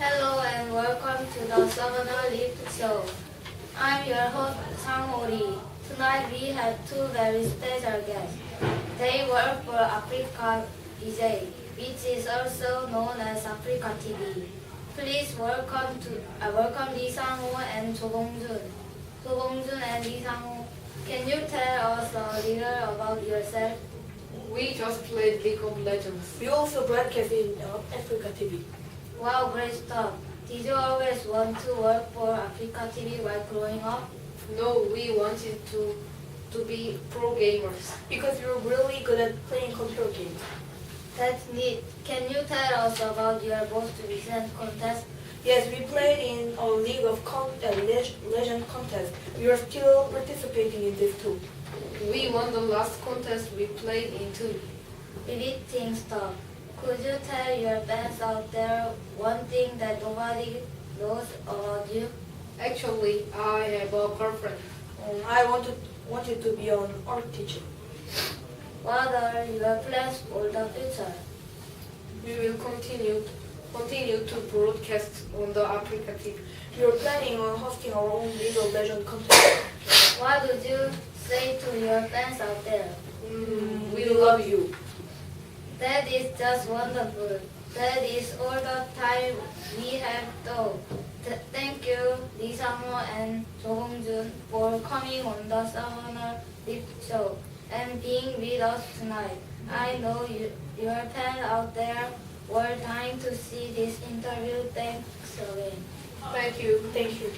Hello and welcome to the Summoner Lift Show. I'm your host Sang Ori. Tonight we have two very special guests. They work for Africa DJ, which is also known as Africa TV. Please welcome Lee Sang-ho and Jo Bong-jun. Jo Bong-jun and Lee Sang-ho, can you tell us a little about yourself? We just played League of Legends. We also broadcast in Africa TV. Wow, great stuff. Did you always want to work for Africa TV while growing up? No, we wanted to be pro gamers. Because we were really good at playing computer games. That's neat. Can you tell us about your most recent contest? Yes, we played in a League of Legend contest. We are still participating in this too. We won the last contest we played in too. Riveting stuff. Could you tell your fans out there one thing that nobody knows about you? Actually, I have a girlfriend. I wanted to be an art teacher. What are your plans for the future? We will continue to broadcast on the Africa TV. We are planning on hosting our own League of Legends contest. What would you say to your fans out there? We love you. That is just wonderful. That is all the time we have though. Thank you, Lee Sang-ho and Jo Bong-jun, for coming on the Summoner Lift Show and being with us tonight. I know your fans out there were dying to see this interview. Thanks again. Thank you. Thank you.